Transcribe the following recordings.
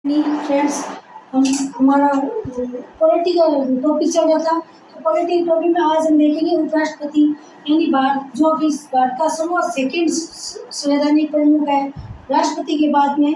Friends, हम हमारा polity का टॉपिक चल रहा था। तो पॉलिटी टॉपिक में आज हम देखेंगे उपराष्ट्रपति यानी भारत जो कि भारत का सर्वोच्च सेकंड संवैधानिक प्रमुख है। राष्ट्रपति के बाद में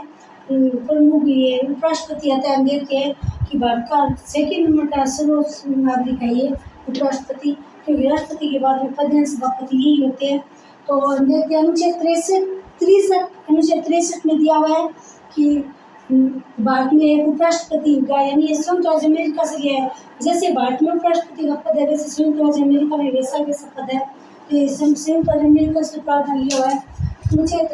प्रमुख ये उपराष्ट्रपति आता है। हम देखते हैं कि भारत का सेकंड नंबर का सर्वोच्च नागरिक है ये उपराष्ट्रपति, क्योंकि राष्ट्रपति के बाद में प्रधान सभापति यही होते हैं। तो हम देखते हैं अनुच्छेद 63 में दिया हुआ है कि भारत में एक उपराष्ट्रपति होगा, यानी संयुक्त राज्य अमेरिका से लिया है। जैसे भारत में उपराष्ट्रपति का पद है, वैसे संयुक्त राज्य अमेरिका में वैसा पद है। तो संयुक्त राज्य अमेरिका से प्रावधान लिया हुआ है। अनुच्छेद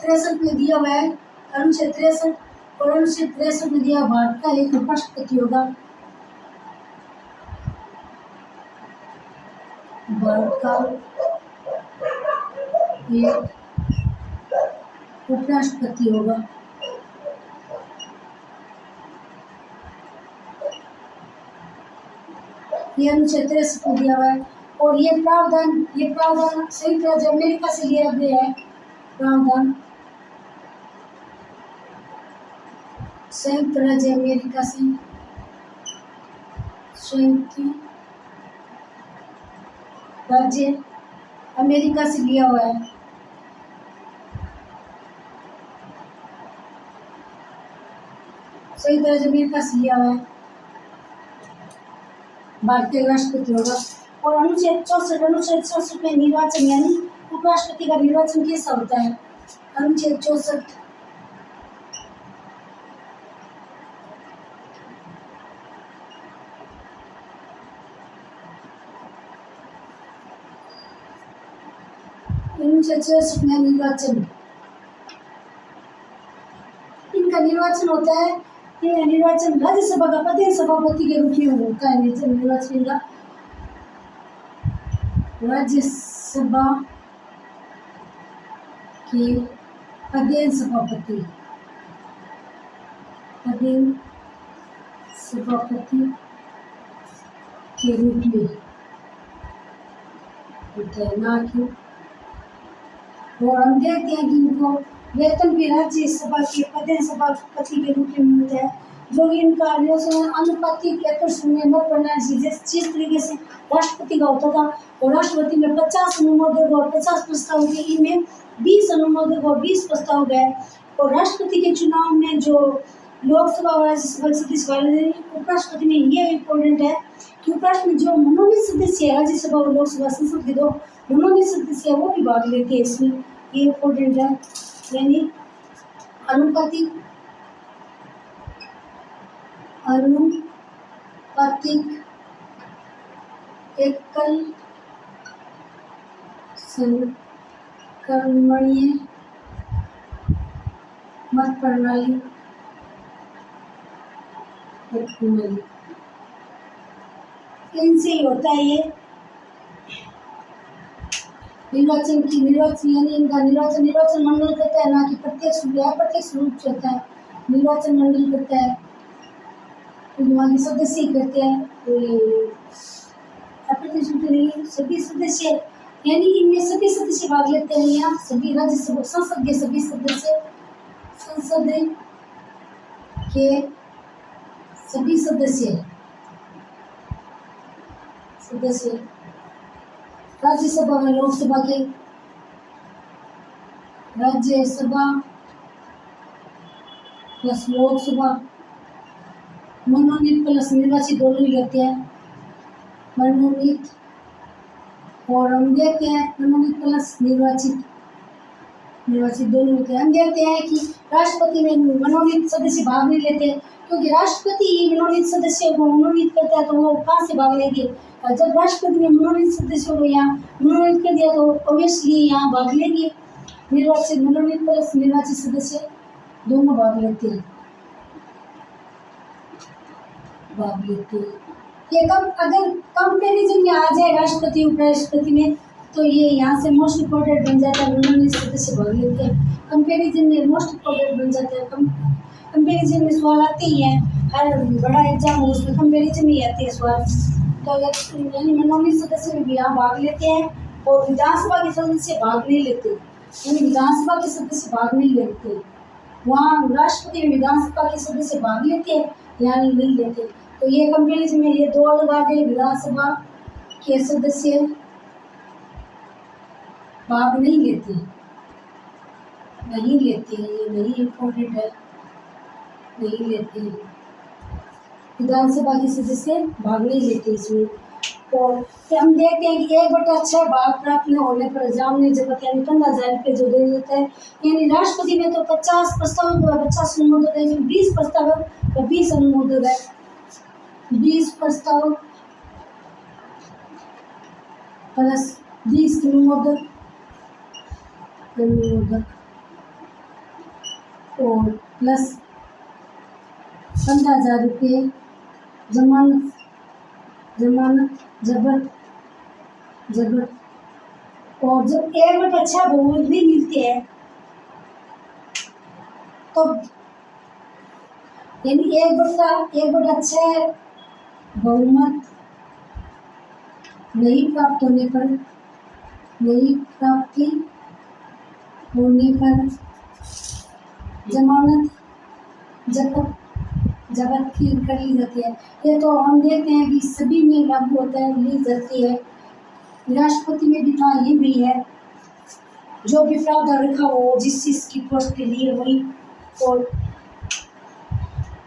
63 में दिया हुआ है। अनुच्छेद 63 और अनुच्छेद 63 में दिया भारत का एक उपराष्ट्रपति होगा। भारत का ये उपराष्ट्रपति होगा। ये अनुच्छेद 63 में दिया हुआ है और ये प्रावधान संयुक्त राज्य अमेरिका से लिया गया है। प्रावधान संयुक्त राज्य अमेरिका से संयुक्त राज्य अमेरिका से लिया हुआ है। संयुक्त राज्य अमेरिका से लिया हुआ है। भारतीय राष्ट्रपति होगा। और अनुच्छेद 64 में निर्वाचन यानी उपराष्ट्रपति का निर्वाचन कैसा होता है। अनुच्छेद 64 में निर्वाचन, इनका निर्वाचन होता है। ये निर्वाचन राज्यसभा का प्रधान सभापति के रूप में होता है। निर्वाचन का राज्यसभा के प्रधान सभापति के रूप में होता है, ना कि। और हम देखते हैं कि इनको वेतन भी राज्यसभा के प्रधान सभापति के रूप में मिलता है, जो कि इनका अनुपातिक मत प्रणाली जिस तरीके से राष्ट्रपति का होता था। और राष्ट्रपति में 50 अनुमोदक और 50 प्रस्ताव के, इनमें 20 अनुमोदक और 20 प्रस्ताव गए। और राष्ट्रपति के चुनाव में जो लोकसभा और राज्यसभा सदस्य वाले उपराष्ट्रपति में ये इम्पोर्टेंट है कि उपराष्ट्रपति जो मनोनीत सदस्य है राज्यसभा और लोकसभा संसद के दो मनोनीत सदस्य है वो भी भाग लेते हैं इसमें। ये इम्पोर्टेंट है, यानी अनुपातिक एकल संक्रमणीय मत प्रणाली इनसे ही होता है ये निर्वाचन यानी इनका निर्वाचन मंडल करता है, ना कि प्रत्यक्ष रूप से होता है। निर्वाचन मंडल करता है, वहाँ के सदस्य करते हैं। सभी सदस्य यानी इनमें सभी सदस्य भाग लेते हैं। यहाँ सभी राज्यसभा संसद के सभी सदस्य राज्यसभा में लोकसभा के राज्यसभा प्लस लोकसभा मनोनीत प्लस निर्वाचित दोनों ही रहते हैं। मनोनीत और हम देखते हैं मनोनीत प्लस निर्वाचित दोनों होते हैं। हम देखते हैं कि राष्ट्रपति में मनोनीत सदस्य भाग नहीं लेते, क्योंकि राष्ट्रपति ही मनोनीत सदस्यों को मनोनीत करता है, तो वो कहाँ से भाग लेंगे। जब राष्ट्रपति ने मनोनीत सदस्यों को यहाँ मनोनीत कर दिया तो ऑब्वियसली यहाँ भाग लेंगे। मनोनीत प्लस निर्वाचित सदस्य दोनों भाग लेते हैं। ये अगर कंपैरिजन में आ जाए राष्ट्रपति उपराष्ट्रपति में, तो ये यहाँ से मोस्ट इम्पोर्टेंट बन जाता है। मनोनीत सदस्य भाग लेते हैं, कंपैरिजन में मोस्ट इम्पोर्टेंट बन जाता है। कंपैरिजन में सवाल आते ही हैं, हर बड़ा एग्जाम हो उसमें कंपैरिजन ही आते हैं सवाल। तो यानी मनोनीत सदस्य भी यहाँ भाग लेते हैं और विधानसभा के सदस्य भाग नहीं लेते, यानी विधानसभा के सदस्य भाग नहीं लेते। वहाँ राष्ट्रपति में विधानसभा के सदस्य भाग लेते हैं, यहाँ नहीं लेते। तो ये कंपेरिजन में ये दो अलग आ गए, विधानसभा के सदस्य भाग नहीं लेते, नहीं लेते हैं, ये नहीं इम्पोर्टेंट है, नहीं लेते हैं, विधानसभा के सदस्य भाग नहीं लेते इसमें। और फिर हम देखते हैं कि 1/6 भाग प्राप्त न होने पर जामनी जगत यानी 15,000 रुपये जो दे देता है, यानी राष्ट्रपति में तो 50 प्रस्ताव 50 अनुमोदक है, 20 प्रस्ताव है 20 अनुमोदक है, 20 प्रस्ताव प्लस 20 अनुमोदक और प्लस 15,000 रुपये जमानत जबर और जब 1/6 बहुमत भी मिलते हैं तो यानी 1/6 बहुमत नहीं प्राप्त होने पर जमानत जब्त की कर ली जाती है। ये तो हम देखते हैं कि सभी में लागू होता है, ली जाती है। राष्ट्रपति में भी था, ये भी है, जो भी प्रावधान रखा हो जिस चीज़ की पोस्ट के लिए वही। और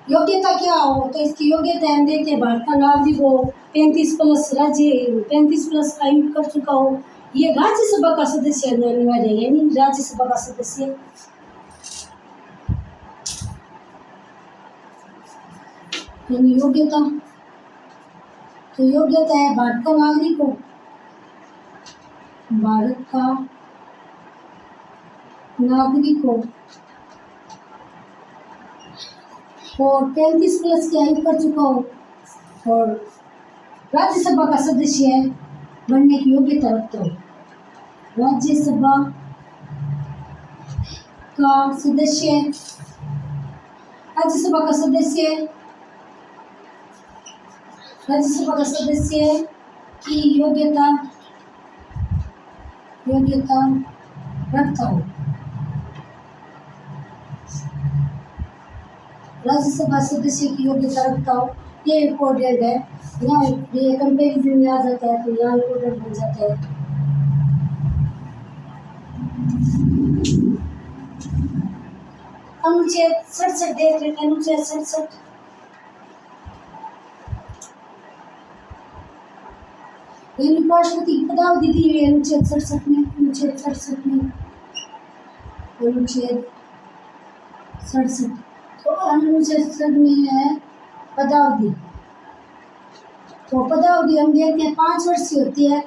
योग्यता क्या हो, तो इसकी योग्यता हम देखते हैं भारत का नागरिक हो, 35+ राज्य 35+ आयु कर चुका हो, ये राज्यसभा का सदस्य अनिवार्य है, यानी राज्यसभा का सदस्य। यानी योग्यता, तो योग्यता है भारत का नागरिक हो, भारत का नागरिक हो और 35+ की आयु कर चुका हो और राज्यसभा का सदस्य बनने की योग्यता रखता हो। राज्यसभा का सदस्य, राज्यसभा का सदस्य की योग्यता रखता हो। राज्यसभा सदस्य की योग्यता रखता हो, ये इम्पोर्टेंट है। यहाँ ये कंपेरिजन में आ जाता है तो यहाँ इम्पोर्टेंट बन जाता है। अनुच्छेद 67 देख लेते हैं। अनुच्छेद 67 राष्ट्रपति की पदावधि दी हुई है अनुच्छेद 67 में। अनुच्छेद 67 तो अनुच्छेद 67 में है पदावधि। तो पदावधि हम देखते हैं 5 वर्ष की होती है,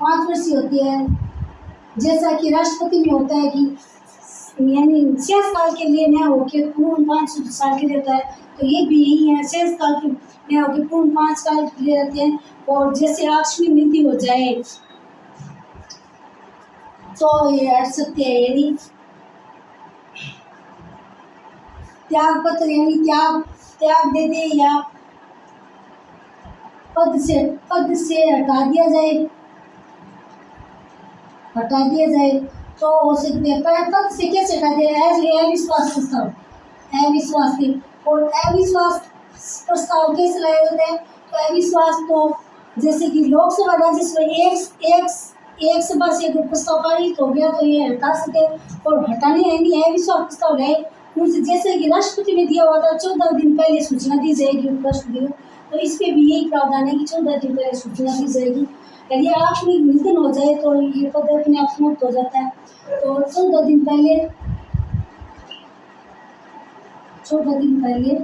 5 वर्ष की होती है। जैसा कि राष्ट्रपति में होता है कि यानी शेष काल के लिए नया होके पूर्ण 5 साल के लिए होता है, तो ये भी यही है, शेष काल के नया होके पूर्ण 5 साल के लिए रहते हैं। और जैसे आकस्मिक मृत्यु हो जाए तो ये हट सकते हैं, यानी त्याग पत्र यानी त्याग दे दे या पद से हटा दिया जाए तो हो सकते हैं। पद से कैसे हटा दिया? अविश्वास के और अविश्वास प्रस्ताव कैसे लाए जाते हैं? तो अविश्वास तो जैसे कि लोकसभा राज्यसभा एक सभा से अगर प्रस्ताव पारित हो गया तो ये हटा सके और हटाने यानी अविश्वास प्रस्ताव लाए उनसे, जैसे कि राष्ट्रपति में दिया हुआ था 14 दिन पहले सूचना दी जाएगी उपराष्ट्रपति को, तो इस पे भी यही प्रावधान है कि 14 दिन पहले सूचना दी जाएगी। यदि आकस्मिक निधन हो जाए तो ये पद अपने आप समाप्त हो जाता है। तो 14 दिन पहले सूचना अनिवार्य है,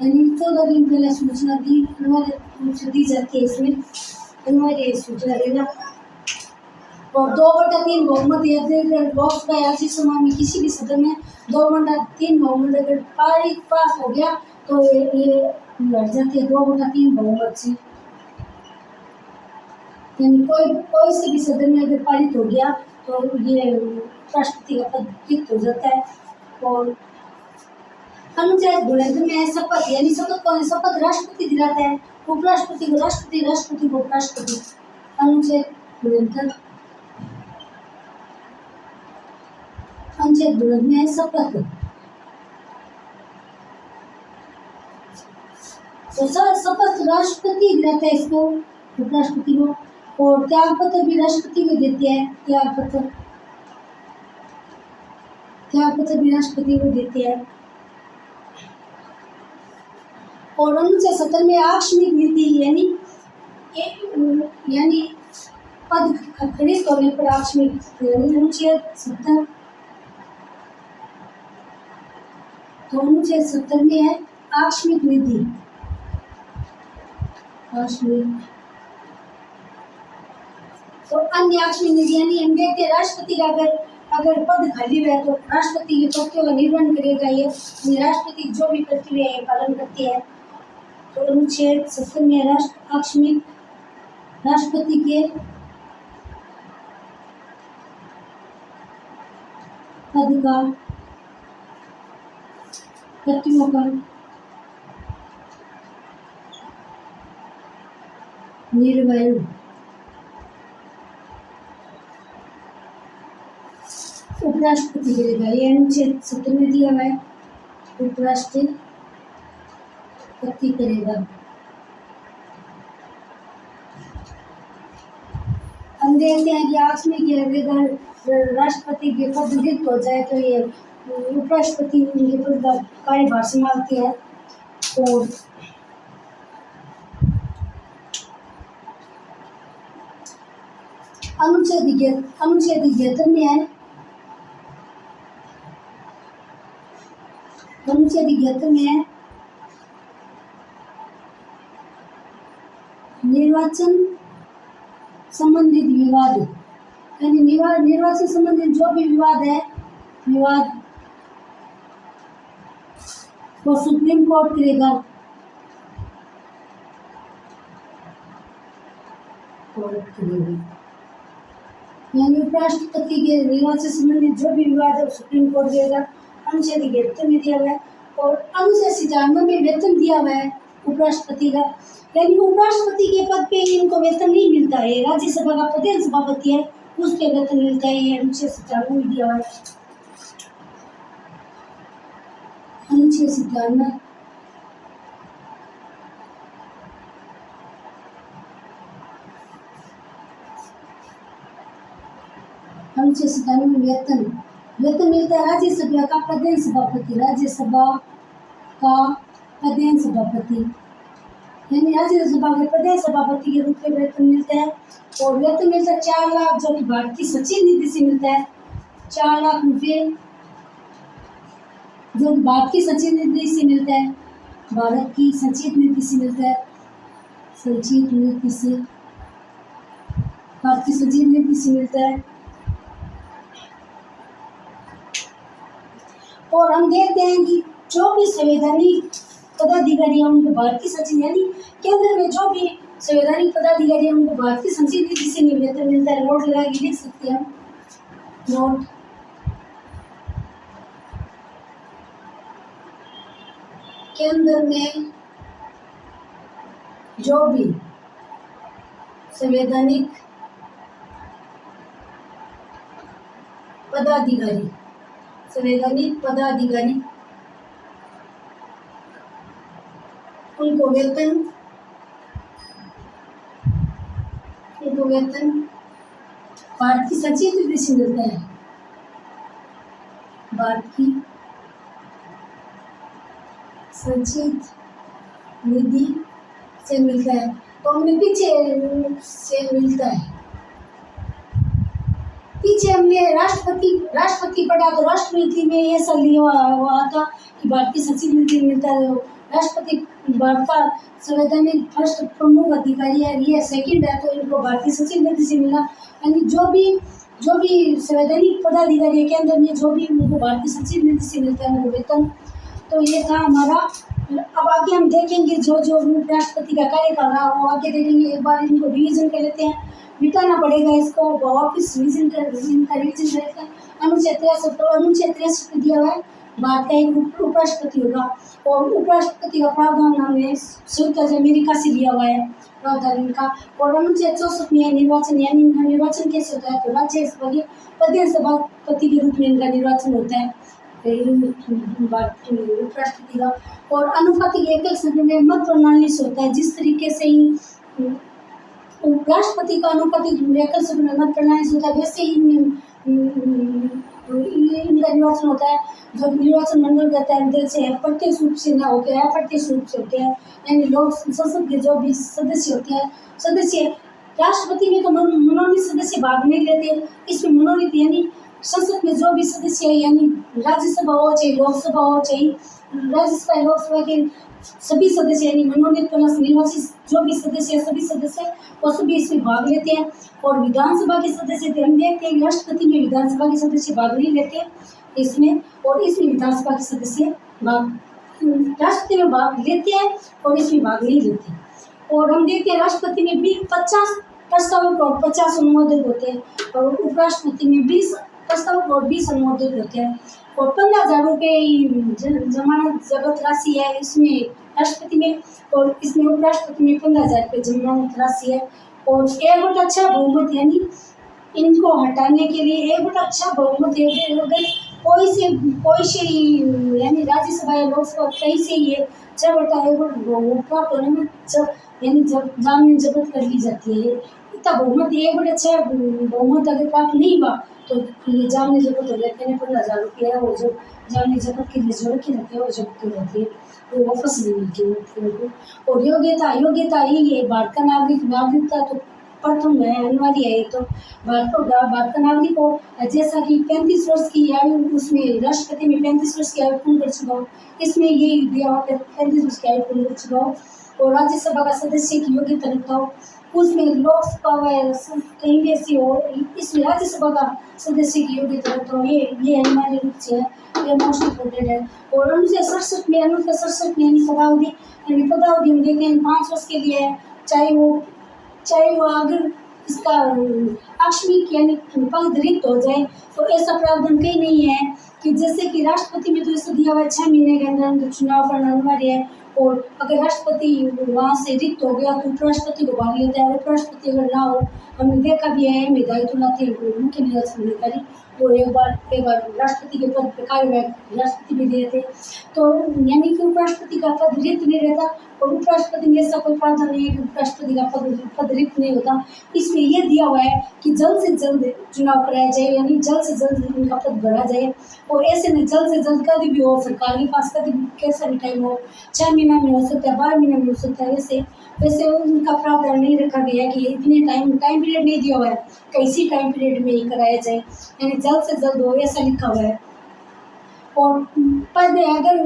यानी 14 दिन पहले सूचना अनिवार्य रूप से दी जाती है। इसमें अनिवार्य सूचना देना। और 2/3 बहुमत यदि लोकसभा या राज्यसभा में किसी भी सदन में 2/3 बहुमत अगर पास हो गया तो ये लड़ जाती है 2/3 बहुमत से, यानी कोई से भी सदन में अगर पारित हो गया तो ये राष्ट्रपति का पद रिक्त हो जाता है। और अनुच्छेद गुणन में शपथ यानी शपथ कौन है? शपथ राष्ट्रपति दिलाता है, उपराष्ट्रपति को राष्ट्रपति, राष्ट्रपति को उपराष्ट्रपति। अनुच्छेद गुणन, अनुच्छेद गुणन में शपथ तो सर शपथ राष्ट्रपति दिलाता है इसको, उपराष्ट्रपति को, और त्याग पत्र भी राष्ट्रपति को देते हैं। त्याग पत्र भी राष्ट्रपति को देते हैं। और अनुच्छेद 70 में आकस्मिक नीति यानी पद खरीद होने पर आकस्मिक, अनुच्छेद 70, तो अनुच्छेद 70 में है आकस्मिक नीति। तो अन्य आकस्मिक नीति यानी हम देखते हैं राष्ट्रपति का अगर पद खाली है तो राष्ट्रपति के कर्तव्यों का निर्वहन करेगा, ये राष्ट्रपति जो भी कर्तव्य है पालन करती है। तो अनुच्छेद 70 में आकस्मिक राष्ट्रपति के पद का कर्तव्यों का निर्वहन उपराष्ट्रपति करेगा। ये अनुच्छेद 70 में दिया हुआ है, उपराष्ट्रपति करेगा। हम देखते हैं कि आकस्मिक अगर राष्ट्रपति के पद रिक्त हो जाए तो ये उपराष्ट्रपति उनके पद का कार्यभार संभालते हैं। और अनुच्छेद 71 में है, अनुच्छेद 71 में है निर्वाचन संबंधित विवाद, यानी निर्वाचन संबंधित जो भी विवाद वो सुप्रीम कोर्ट करेगा। यानी उपराष्ट्रपति के निर्वाचन संबंधित जो भी विवाद है सुप्रीम कोर्ट देगा। अनुच्छेद 71 में दिया हुआ है। और अनुच्छेद 97 में वेतन दिया हुआ है उपराष्ट्रपति का, यानी उपराष्ट्रपति के पद पे इनको वेतन नहीं मिलता है। राज्यसभा का प्रधान सभापति है उसके वेतन मिलता है, ये अनुच्छेद 97 में दिया हुआ है। अनुच्छेद 97 अनुच्छेद 97 में वेतन मिलता है राज्यसभा का प्रधान सभापति, राज्यसभा का प्रधान सभापति, यानी राज्यसभा के प्रधान सभापति के रूप में वेतन मिलता है। और वेतन मिलता है 4 लाख, जो कि भारतीय सचिव निधि से मिलता है। 4 लाख रुपये जो भारत की सचिव निधि से मिलता है, भारत की सचिव निधि से मिलता है, सचिव निधि से, भारत की सचिव निधि से मिलता है। और हम देखते हैं कि जो भी संवैधानिक पदाधिकारी हैं उनको भारतीय सचिव, यानी केंद्र में जो भी संवैधानिक पदाधिकारी हैं उनको भारतीय सचिव निधि से वेतन मिलता है। नोट लगा के लिख सकते हैं, नोट। केंद्र में जो भी संवैधानिक पदाधिकारी उनको वेतन भारत की सचिव निधि से मिलता है, भारत की सचिव निधि से मिलता है। तो हमने पीछे से मिलता है, पीछे हमने राष्ट्रपति पढ़ा तो राष्ट्रपति में ये सब लिया हुआ था कि भारतीय सचिव निधि मिलता है। राष्ट्रपति भारत का संवैधानिक फर्स्ट प्रमुख अधिकारी है, ये सेकंड है, तो इनको भारतीय सचिव निधि से मिला। यानी जो भी संवैधानिक पदाधिकारी है केंद्र में, जो भी उनको भारतीय सचिव निधि से मिलता है उनको वेतन। तो ये था हमारा। अब आगे हम देखेंगे जो राष्ट्रपति का कार्यकाल रहा वो आगे देखेंगे। एक बार इनको रिवीजन कर लेते हैं, बिताना पड़ेगा इसको, वापस रिवीजन कर लेते हैं। अनुच्छेद 63 में दिया हुआ है भारत का एक उपराष्ट्रपति होगा। और उपराष्ट्रपति का प्रावधान हमने संयुक्त राज्य अमेरिका से लिया हुआ है प्रावधान इनका। और अनुच्छेद 64 में निर्वाचन, यानी इनका निर्वाचन कैसे होता है, तो राज्यसभा के प्रदेश सभापति के रूप में इनका निर्वाचन होता है उपराष्ट्रपति का। और अनुपातिक एकल संख्या में मत प्रणाली से होता है, जिस तरीके से ही राष्ट्रपति का अनुपातिक एकल संख्या में मत प्रणाली से होता है, वैसे ही इनका निर्वाचन होता है। जो निर्वाचन मंडल रहता है अंदर से प्रत्यक्ष रूप से ना होकर अप्रत्यक्ष रूप से होते हैं, यानी लोग संसद के जो भी सदस्य होते हैं, सदस्य राष्ट्रपति में तो मनोनीत सदस्य भाग नहीं लेते, इसमें मनोनीत यानी संसद में जो भी सदस्य है, यानी राज्यसभा हो चाहे लोकसभा हो चाहे राज्यसभा लोकसभा के सभी सदस्य यानी मनोनीत प्लस निर्वाचित जो भी सदस्य सभी सदस्य वो सभी इसमें भाग लेते हैं। और विधानसभा के सदस्य हम देखते हैं राष्ट्रपति में विधानसभा के सदस्य भाग नहीं लेते इसमें, और इसमें विधानसभा के सदस्य भाग राष्ट्रपति में भाग लेते हैं और इसमें भाग नहीं लेते। और हम देखते हैं राष्ट्रपति में भी 50 प्रस्तावक और 50 अनुमोदक होते हैं, और उपराष्ट्रपति में 20 प्रस्तावक और 20 अनुमोदक होते हैं। और 15,000 रुपये जमानत जब्त राशि है इसमें राष्ट्रपति में, और इसमें उपराष्ट्रपति में 15,000 रुपये जमानत राशि है। और 1/6 बहुमत यानी इनको हटाने के लिए 1/6 बहुमत अगर कोई से यानी राज्यसभा या लोकसभा कहीं से ये 6/1 बहुमत प्राप्त होने में यानी जब जमीन जब्त कर ली जाती है। इतना बहुमत 1/6 बहुमत अगर प्राप्त नहीं हुआ तो ये जमीन जब्त हो जाती है। 15,000 रुपये है वो जो जमीन जब्त के लिए जो रखी रहती है वो जब्त हो जाती है, वो वापस नहीं मिलती उनको। और योग्यता यही है, भारत का नागरिकता तो प्रथम है, अनिवार्य है। तो भारत का नागरिक हो, जैसा कि 35 वर्ष की आयु, उसमें राष्ट्रपति में 35 वर्ष की आयु पूर्ण कर चुका हो, इसमें यही दिया हुआ 35 वर्ष की आयु पूर्ण कर चुका हो। और राज्यसभा का सदस्य की योग्यता रखता हो, उसमें लोकसभा कहीं भी ऐसी हो, इसमें राज्यसभा का सदस्य की योग्यता रखता हो, ये अनिवार्य रूप से है, ये मोस्ट इम्पोर्टेंट है। और अनुच्छेद 67 में यानी पदावधि हम देखते हैं 5 वर्ष के लिए है, चाहे वो अगर इसका आकस्मिक यानी पद रिक्त हो जाए तो ऐसा प्रावधान कहीं नहीं है। कि जैसे कि राष्ट्रपति में तो इसको दिया हुआ है 6 महीने के अंदर चुनाव करना अनिवार्य है, और अगर राष्ट्रपति वहाँ से रिक्त हो गया तो उपराष्ट्रपति को भाग लेता है। उपराष्ट्रपति अगर ना हो, हमने देखा भी है दायित्व थे मुख्य निर्वाचन अधिकारी, वो एक बार राष्ट्रपति के पद पर कार्यवाही राष्ट्रपति भी दिए थे। तो यानी कि उपराष्ट्रपति का पद रिक्त नहीं रहता, और उपराष्ट्रपति में ऐसा कोई प्रावधान नहीं है कि उपराष्ट्रपति का पद रिक्त नहीं होता। इसमें यह दिया हुआ है कि जल्द से जल्द चुनाव कराया जाए, यानी जल्द से जल्द इनका पद भरा जाए। और ऐसे में जल्द से जल्द कभी भी हो, सरकार के पास कभी कैसा भी टाइम हो, 6 महीना में हो सकता है, 12 महीना में हो सकता है, वैसे उनका प्रावधान नहीं रखा गया कि इतने टाइम पीरियड नहीं दिया हुआ है, किसी टाइम पीरियड में ही कराया जाए, यानी जल्द से जल्द हो, ऐसा लिखा हुआ है। और पद अगर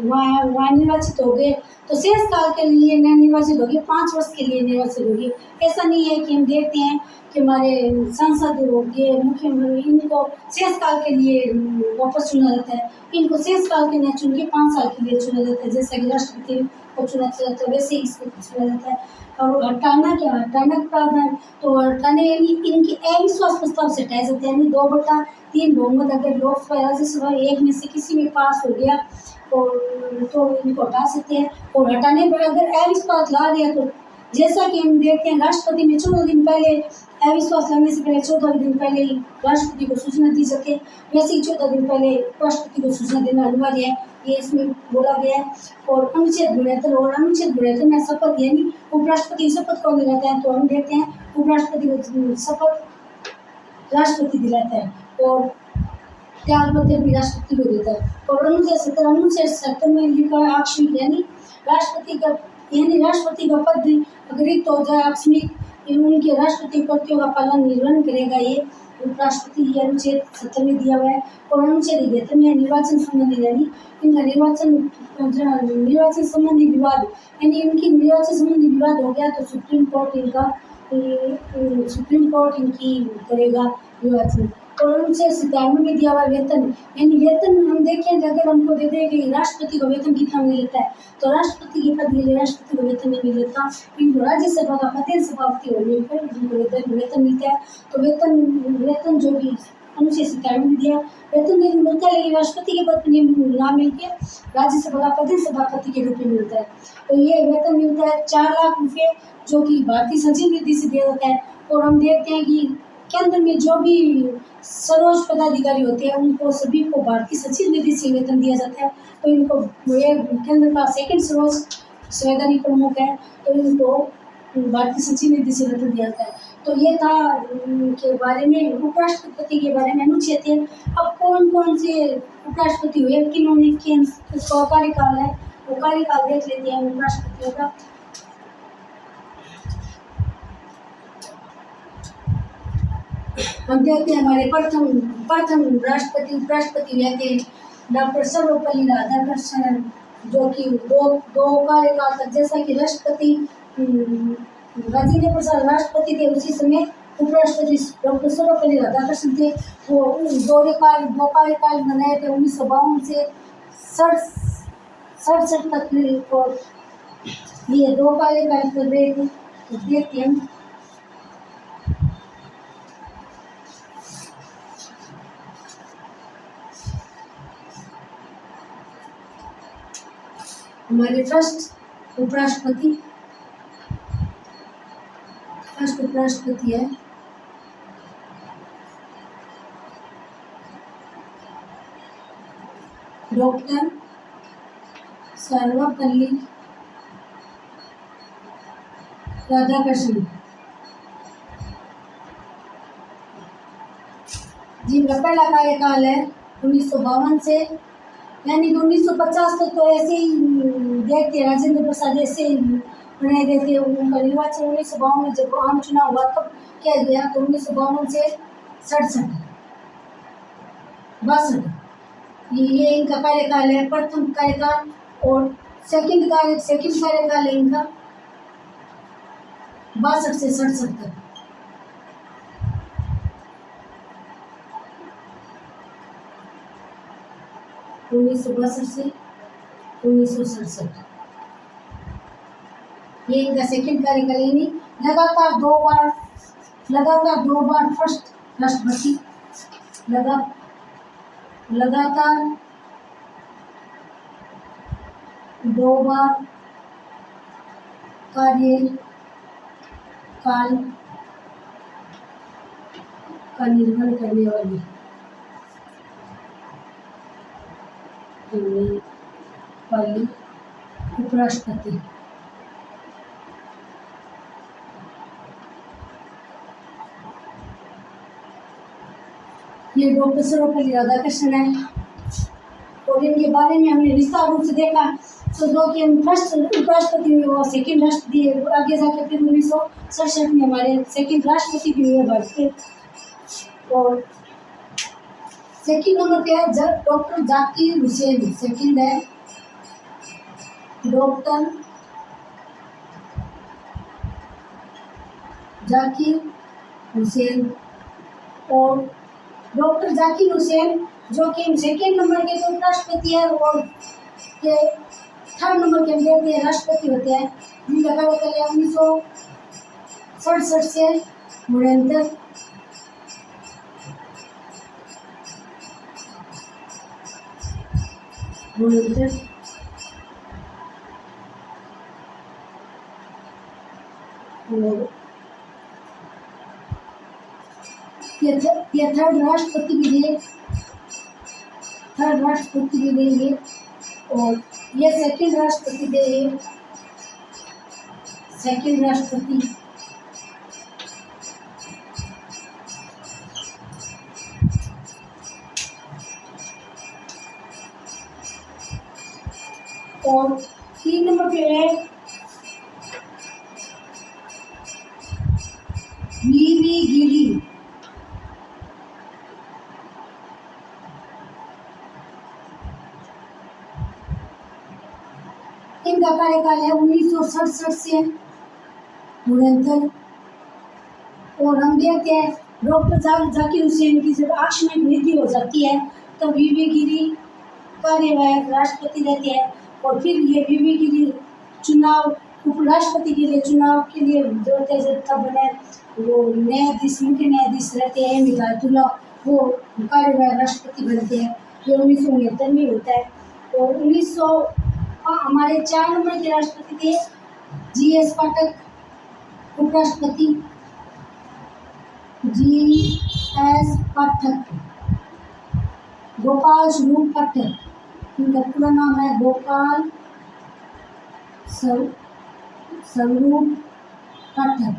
वहाँ निर्वाचित हो गए तो शेष काल के लिए न निर्वाचित होगी, 5 वर्ष के लिए निर्वाचित होगी। ऐसा नहीं है कि हम देखते हैं कि हमारे सांसद हो गए, मुख्यमंत्री, इनको शेष काल के लिए वापस चुना जाता है, इनको शेष काल के लिए चुन के 5 साल के लिए चुना जाता है, जैसा कि राष्ट्रपति को चुना जाता है वैसे ही इसको चुना जाता है। और हटाना का प्रावधान, तो हटाने यानी इनकी अविश्वास प्रस्ताव से हटाए जाते हैं, यानी 2/3 बहुमत अगर लोकसभा राज्यसभा एक में से किसी में पास हो गया तो इनको हटा सकते हैं। और हटाने पर अगर अविश्वास ला दिया तो जैसा कि हम देखते हैं राष्ट्रपति में 14 दिन पहले अविश्वास लाने से पहले 14 दिन पहले ही राष्ट्रपति को सूचना दी जाती है, वैसे ही 14 दिन पहले राष्ट्रपति को सूचना देना अनिवार्य है, ये इसमें बोला गया है। और अनुच्छेद 72 में शपथ यानी उपराष्ट्रपति शपथ कौन दिलाता है, तो हम देखते हैं उपराष्ट्रपति को शपथ राष्ट्रपति दिलाता है, और त्यागपत्र भी राष्ट्रपति को देता है। और अनुच्छेद 70 में लिखा है आकस्मिक यानी राष्ट्रपति का पद अगर रिक्त हो जाए आकस्मिक, उनके राष्ट्रपति कर्तव्यों का पालन निर्वहन करेगा, ये उपराष्ट्रपति, ये अनुच्छेद 70 में दिया हुआ है। और अनुच्छेद 73 में निर्वाचन संबंधी यानी इनका निर्वाचन संबंधी विवाद, यानी इनकी निर्वाचन संबंधी विवाद हो गया तो सुप्रीम कोर्ट इनकी करेगा निर्वाचन। और अनुच्छेद 97 में दिया हुआ वेतन, यानी वेतन हम देखें अगर हमको दे दें कि राष्ट्रपति को वेतन कितना मिलता है, तो राष्ट्रपति के पद के लिए राष्ट्रपति को वेतन नहीं मिलता, इनको राज्यसभा का प्रदेश सभापति होने पर जिनको वेतन मिलता है। तो वेतन जो भी अनुच्छेद 97 में दिया वेतन देने मिलता है, लेकिन राष्ट्रपति के पद पर ना मिलकर राज्यसभा का प्रधान सभापति के रूप में मिलता है। तो ये वेतन मिलता है 4 लाख रुपये, जो कि भारतीय संचिव निधि से दिया जाता है। और हम देखते हैं कि केंद्र में जो भी सर्वोच्च पदाधिकारी होते हैं उनको सभी को भारतीय सचिव निधि से वेतन दिया जाता है। तो इनको ये केंद्र का सेकंड सर्वोच्च संवैधानिक प्रमुख है, तो इनको भारतीय सचिव निधि से वेतन दिया जाता है। तो ये था के बारे में, उपराष्ट्रपति के बारे में अनुच्छेद है। अब कौन कौन से उपराष्ट्रपति हुए, किन्होंने किन कार्यकाल है, वो कार्यकाल देख लेते हैं उपराष्ट्रपतियों का। हम देखते हैं हमारे प्रथम राष्ट्रपति उपराष्ट्रपति हुए थे डॉक्टर सर्वपल्ली राधाकृष्णन, जो कि दो कार्यकाल तक, जैसा कि राष्ट्रपति राजेंद्र प्रसाद राष्ट्रपति थे उसी समय उपराष्ट्रपति डॉक्टर सर्वपल्ली राधाकृष्णन थे। वो दो कार्यकाल बनाए थे 1952 से 67 तक, और ये 2 कार्यकाल कर रहे थे। तो देखते हैं हमारे फर्स्ट उपराष्ट्रपति है डॉक्टर सर्वपल्ली राधाकृष्णन। जिनका पहला कार्यकाल है 1952 से, यानी कि 1950 तक तो ऐसे ही देखते राजेंद्र प्रसाद ऐसे ही बनाए देते। उनका निर्वाचन 1952 में जब आम चुनाव हुआ तब किया गया, तो 1952 से 67 ये इनका कार्यकाल है, प्रथम कार्यकाल। और सेकंड कार्यकाल है इनका 62 से 67 तक। उन्नीस सौ 62 से 1967 ये इनका सेकंड कार्यकाल है। लगातार दो बार फर्स्ट राष्ट्रपति, लगातार 2 बार कार्यकाल का निर्वहन करने वाली उपराष्ट्रपति। ये डॉक्टर सर्वपल्ली राधाकृष्णन है, और इनके बारे में हमने विस्तार रूप से देखा। तो जो कि हम फर्स्ट उपराष्ट्रपति हुए और सेकंड राष्ट्रपति, आगे जाके फिर 1967 में हमारे सेकंड राष्ट्रपति भी हुए भारत के। और सेकंड नंबर पे है डॉक्टर जाकिर हुसैन, सेकंड है डॉक्टर जाकिर हुसैन। और डॉक्टर जाकिर हुसैन जो कि सेकेंड नंबर के उपराष्ट्रपति है, और के थर्ड नंबर के देखते हैं राष्ट्रपति होते हैं, जिनका कार्यकाल है 1967 से 69। ये थर्ड राष्ट्रपति भी देंगे, और ये सेकंड राष्ट्रपति देंगे, सेकंड राष्ट्रपति। और 3 नंबर पे है वीवी गिरी। इनका कार्यकाल है 1967 से 69। और हम देखते हैं डॉक्टर जाकिर हुसैन की जब आकस्मिक मृत्यु हो जाती है तो वीवी गिरी कार्यवाहक राष्ट्रपति रहते हैं। और फिर ये वीवी गिरी उपराष्ट्रपति के लिए चुनाव के लिए जो थे जब तब बने, वो न्यायाधीश मुख्य न्यायाधीश रहते हैं हिदायतुल्लाह, वो कार्यवाहक राष्ट्रपति बनते हैं। ये 1969 में होता है। और 1900 हमारे 4 नंबर के राष्ट्रपति थे GS पाठक उपराष्ट्रपति, GS पाठक, गोपाल स्वरूप पाठक, इनका पूरा नाम है गोपाल स्वरूप पाठक।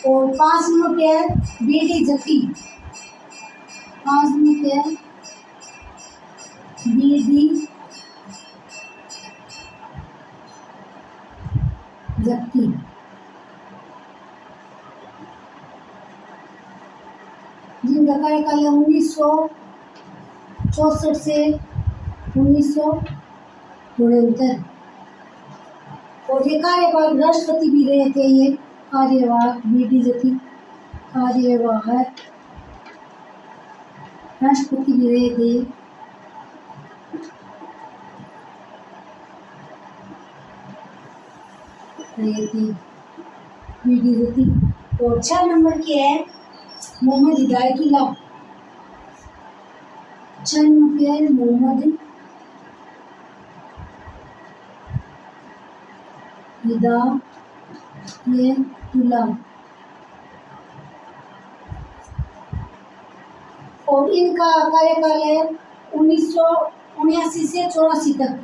और 5 नंबर पे है BD जत्ती, 5 नंबर पे है BD जत्ती। जिनका कार्यकाल है 1964 से 1969। और ये कार्यवाहक राष्ट्रपति भी रहे थे। ये कार्यवाहक BD जत्ती कार्यवाहक राष्ट्रपति भी रहे थे। BD जत्ती। और 6 नंबर के है मोहम्मद हिदायतुल्लाह, 6 नंबर पे है मोहम्मद हिदायतुल्लाह। और इनका कार्यकाल है 1979 से 84 तक,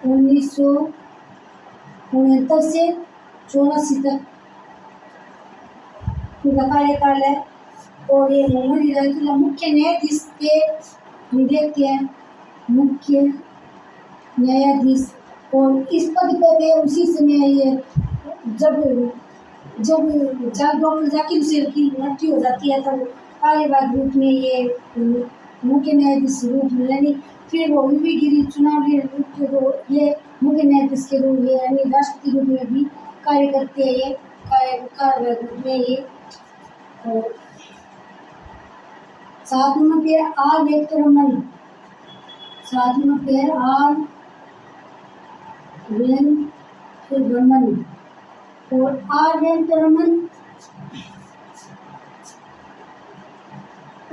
1969 से 84 तक इनका कार्यकाल है। और ये मोहम्मद हिदायतुल्लाह मुख्य न्यायाधीश के हम देखते हैं, मुख्य न्यायाधीश। और इस पद पे थे उसी समय ये जब डॉक्टर जाकिर हुसैन की मृत्यु हो जाती है, तब कार्यवाहक रूप में ये मुख्य न्यायाधीश रूप में, यानी फिर वो वीवी गिरी चुनावी रूप के ये मुख्य न्यायाधीश के रूप में यानी राष्ट्रपति रूप में भी कार्य करते हैं। ये कार्यवाहक रूप में ये। और 7 नंबर पे R वेंकटरमन, 7 नंबर पे R वेंकटरमन। और R वेंकटरमन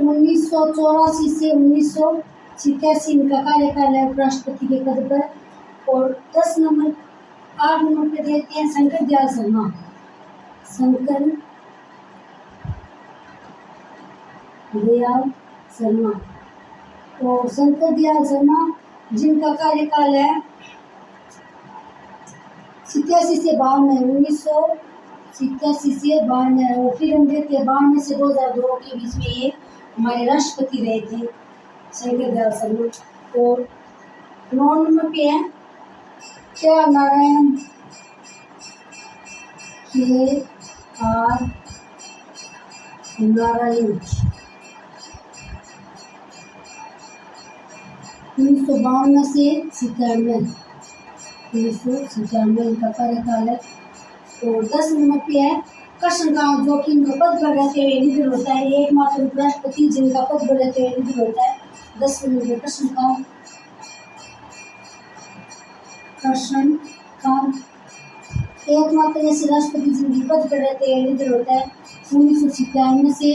1984 से 1987 इनका कार्यकाल है उपराष्ट्रपति के पद पर। और 8 नंबर पे देखते हैं शंकर दयाल शर्मा, शंकर दयाल शर्मा। और शंकर दयाल शर्मा जिनका कार्यकाल है 87 से 92, 1987 से 92। और फिर हम देखते हैं 92 से 2002 के बीच में ये हमारे राष्ट्रपति रहे थे शंकर दयाल शर्मा। और 9 नंबर पे है KR नारायण, KR नारायण, 1952 से 1997 इनका कार्यकाल है। और 10 नंबर पे है कृष्णकांत, जो कि इनका पद पर रहते हुए निधन होता है। एकमात्र उपराष्ट्रपति जिनका पद पर रहते हुए निधन होता है। 10 नंबर पे कृष्णकांत एकमात्र ऐसे राष्ट्रपति जिनकी पद पर रहते हुए निधन होता है 1997 से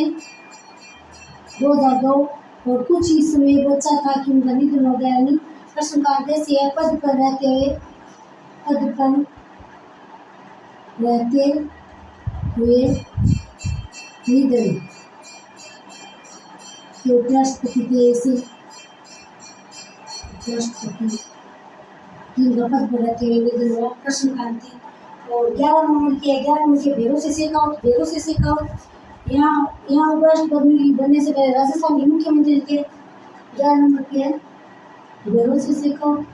2002। और कुछ ही समय बचा था कि उनका निधन हो गया। यानी कृष्णकांत ऐसे पद पर रहते हुए निधन के उपराष्ट्रपति थे। ऐसे उपराष्ट्रपति जिनका पद पर रहते हुए निधन हुआ कृष्णकांत थे। और 11 नंबर के भैरव से शेखावत यहाँ उपराष्ट्रपति बनने से पहले राजस्थान के मुख्यमंत्री थे। 11 नंबर के है भैरव से शेखावत,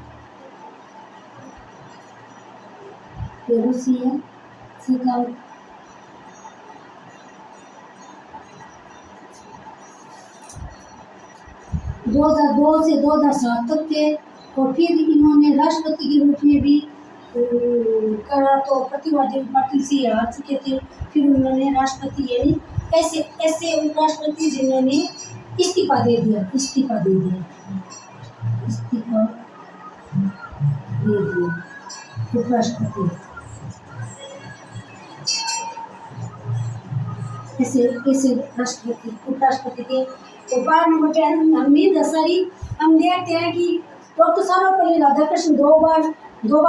2002 से 2007 तक थे। और फिर इन्होंने राष्ट्रपति के रूप में भी करा, तो प्रतिभा देवी पाटिल से हार चुके थे। फिर उन्होंने राष्ट्रपति यानी ऐसे उपराष्ट्रपति जिन्होंने इस्तीफा दे दिया उपराष्ट्रपति। ऐसे ऐसे राष्ट्रपति उपराष्ट्रपति थे। तो 12 नंबर पे हमीद अंसारी। हम देखते हैं कि डॉक्टर सर्वपल्ली राधाकृष्ण दो बार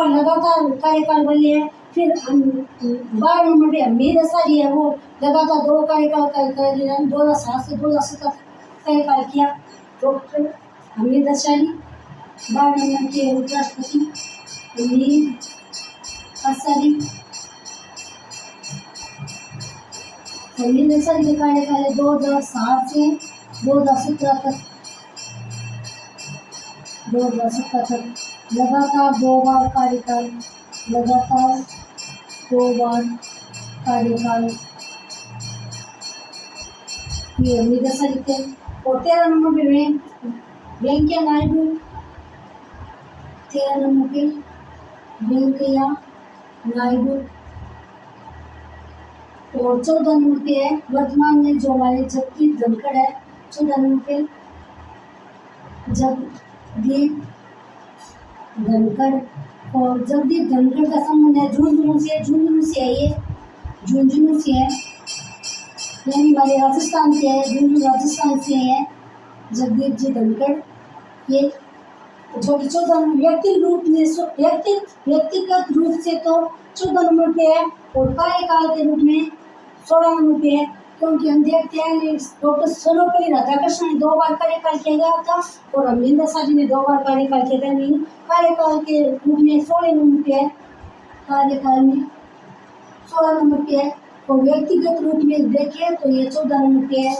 लगातार कार्यकाल बने हैं। फिर हम 12 नंबर पे हमीद अंसारी है, वो लगातार 2 कार्यकाल कर 2007 से 2017 कार्यकाल किया। डॉक्टर हमीद अंसारी 12 नंबर के उपराष्ट्रपति हमीद अंसारी। हमीद अंसारी का कार्यकाल है 2007 से 2017 तक। 2017 तक लगातार 2 बार कार्यकाल, लगातार 2 बार कार्यकाल ये हमीद अंसारी थे। और 13 नंबर पे वेंकैया नायडू। 13 नंबर पे वेंकैया नायडू। और 14 नंबर पे है वर्तमान में जो हमारे जगदीप धनखड़ है। 14 नंबर पे जगदीप धनखड़। और जगदीप धनखड़ का संबंध है झुंझुनू से है, ये झुंझुनू से है, यानी हमारे राजस्थान से है, झुंझुनू राजस्थान से है जगदीप जी धनखड़। ये जो कि 14 व्यक्तिगत रूप से तो 14 नंबर पे है और कार्यकाल के रूप में 16 नंबर पे है। क्योंकि हम देखते हैं डॉक्टर सर्वपल्ली राधाकृष्णन ने 2 बार कार्यकाल किया गया था और हमीद अंसारी ने 2 बार कार्यकाल किया था। नहीं, कार्यकाल के रूप में 16 नंबर पे है, कार्यकाल में 16 नंबर पे है। और व्यक्तिगत रूप में देखिए तो ये 14 नंबर पे है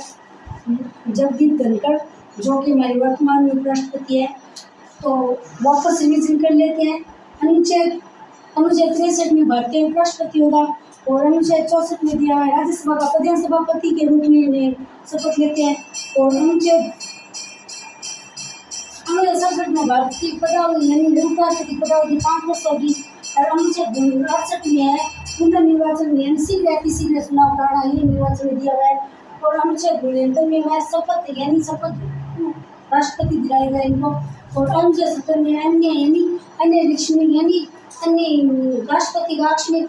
जगदीप धनखड़, जो कि हमारे वर्तमान में उपराष्ट्रपति है। तो वापस रिविजन कर लेते हैं। अनुच्छेद 63 में भारतीय उपराष्ट्रपति होगा और अनुच्छेद 64 में दिया है राज्यसभा का प्रधान सभापति के रूप में इन्हें शपथ लेते हैं। और अनुच्छेद 67 में भारतीय पदावली यानी उपराष्ट्रपति पदावली 5 वर्ष होगी। और अनुच्छेद 68 में है पुनर्निर्वाचन यानी शीघ्र चुनाव कराना, ये निर्वाचन में दिया हुआ है। और अनुच्छेद 69 में है शपथ यानी शपथ राष्ट्रपति दिलाएगा इनको। और अनुच्छेद 70 में अन्य रिक्शनिंग यानी अन्य राष्ट्रपति का आकस्मिक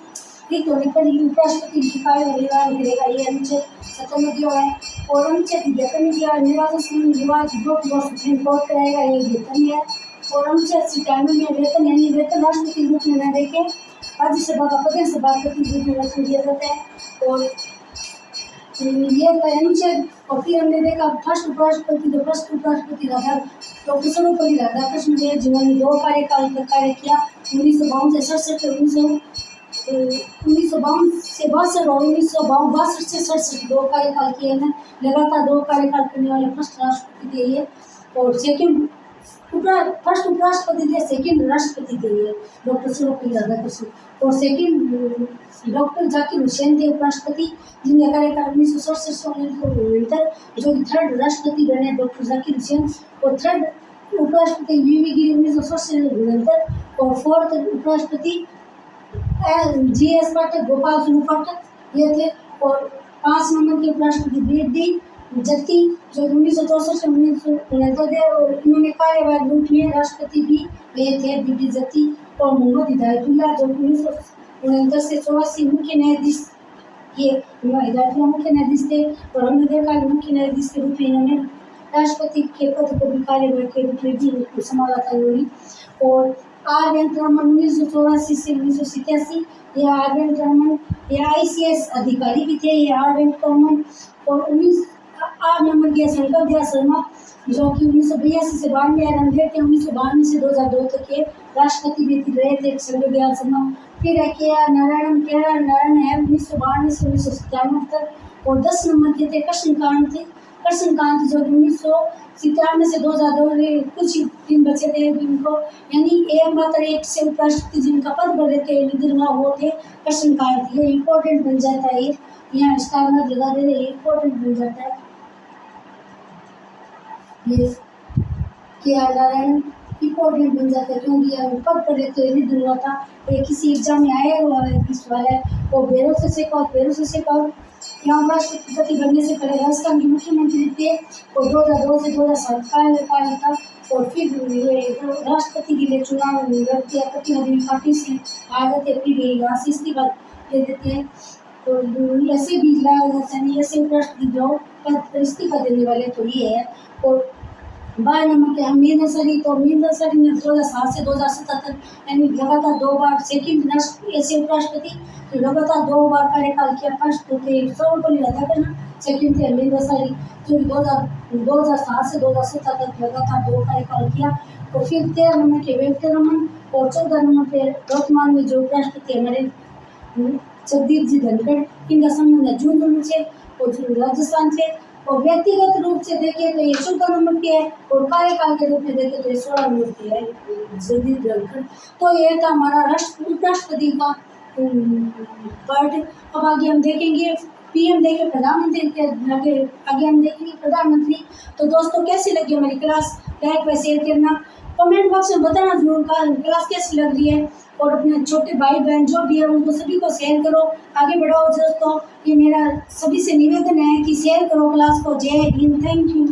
रिक्त होने पर उपराष्ट्रपति की कार्यवाही करेगा, ये अनुच्छेद 70 में दिया हुआ है। और अनुच्छेद 73 में दिया निर्वाचन संबंधी विवाद जो सुप्रीम कोर्ट कराएगा, ये 73 में है। और अनुच्छेद 97 में वेतन यानी वेतन राष्ट्रपति के रूप में न देके राज्यसभा का प्रधान सभापति के रूप में वेतन दिया जाता है। और ये अनुच्छेद और फिर हमने देखा फर्स्ट उपराष्ट्रपति डॉक्टर सर्वपल्ली राधाकृष्णन थे, जिन्होंने 2 कार्यकाल तक कार्य किया। 1952 से 67 1952 से 62 और 1962 से 67 2 कार्यकाल किए हैं। लगातार 2 कार्यकाल करने वाले फर्स्ट राष्ट्रपति थे ये। और फर्स्ट उपराष्ट्रपति थे, सेकंड राष्ट्रपति थे ये डॉक्टर सर्वपल्ली राधाकृष्णन। और सेकंड डॉक्टर जाकिर हुसैन थे उपराष्ट्रपति, जिनका कार्यकाल 1967 से 1969, जो कि थर्ड राष्ट्रपति बने डॉक्टर जाकिर हुसैन। और थर्ड उपराष्ट्रपति वीवी गिरी 1967 से 1969। और फोर्थ उपराष्ट्रपति GS पाठक, गोपाल सिंह पाठक ये थे। और 5 नंबर के उपराष्ट्रपति बीडी जत्ती, जो 1964 से 1969 और इन्होंने कार्यवाही रूप में राष्ट्रपति भी रहे थे बीडी जत्ती। और मोहम्मद हिदायतुल्लाह, जो 1969 से 84 मुख्य न्यायाधीश, ये हिदायतुल्लाह मुख्य न्यायाधीश थे। और हमने देखा कि मुख्य न्यायाधीश के रूप में इन्होंने राष्ट्रपति के पद को भी कार्यवाही के रूप में भी संभाला था इन्होंने। और आर वेंकटरमन 1984 से 1987, ये आर वेंकटरमन ये ICS अधिकारी भी थे, ये आर वेंकटरमन। और 8 नंबर के शंकर दयाल शर्मा, जो कि 1982 से 92 रन थे, 1992 से 2002 तक के राष्ट्रपति भी रहे थे शंकर दयाल शर्मा। फिर KR नारायण है 1992 से 1997 तक। और 10 नंबर के थे कृष्णकांत, जो 1997 से 2002 कुछ ही दिन बचे थे जिनको, यानी एक से उपराष्ट्रपति जिनका पद भर रहे थे निर्वाह वो थे कृष्णकांत। ये इम्पोर्टेंट बन जाता है, ये यहाँ स्टार में लगा दे रहे, इम्पोर्टेंट बन जाता है ये KR नारायण, इम्पोर्टेंट बन जाता है क्योंकि यह पद पर रहते हुए निधन हुआ था। ये किसी एग्जाम में आया हुआ है इस सवाल है। और भैरव से यहाँ राष्ट्रपति बनने से पहले राजस्थान के मुख्यमंत्री थे और 2002 से 2007 कार्यकाल था। और फिर ये राष्ट्रपति के लिए चुनाव लड़ते प्रतिनिधि पार्टी से आ जाते, फिर यहाँ से इस्तीफा दे देते हैं। तो ऐसे भी ऐसे उपराष्ट्रपति जो पद इस्तीफा देने वाले तो ये है। और 12 नंबर पे हम मीर नर्सरी, तो मीर नर्सरी ने 2007 से 2017 तक यानी लगातार 2 बार सेकंड ऐसे उपराष्ट्रपति, तो लगातार 2 बार कार्यकाल किया। फर्स्ट तो थे सर्वपल्ली राधाकृष्णन, सेकंड थे मीर नर्सरी, जो 2007 से 2017 तक लगातार 2 कार्यकाल किया। तो फिर 13 नंबर के वेंकटरमन और 14 नंबर पे वर्तमान में जो उपराष्ट्रपति हमारे जगदीप जी धनखड़, इनका संबंध जून जून से और राजस्थान से। और व्यक्तिगत रूप से देखें तो ये 14 नंबर पे है और कार्यकाल के रूप में देखें तो ये 16 नंबर पे है जगदीप धनखड़। तो ये था हमारा उपराष्ट्रपति का पार्ट। अब आगे हम देखेंगे पीएम देखें प्रधानमंत्री के आगे हम देखेंगे प्रधानमंत्री। तो दोस्तों कैसी लगी हमारी क्लास, लाइक व शेयर करना, कमेंट बॉक्स में बताना जरूर क्लास कैसी लग रही है। और अपने छोटे भाई बहन जो भी है उनको सभी को शेयर करो, आगे बढ़ाओ दोस्तों। ये मेरा सभी से निवेदन है कि शेयर करो क्लास को। जय हिंद, थैंक यू।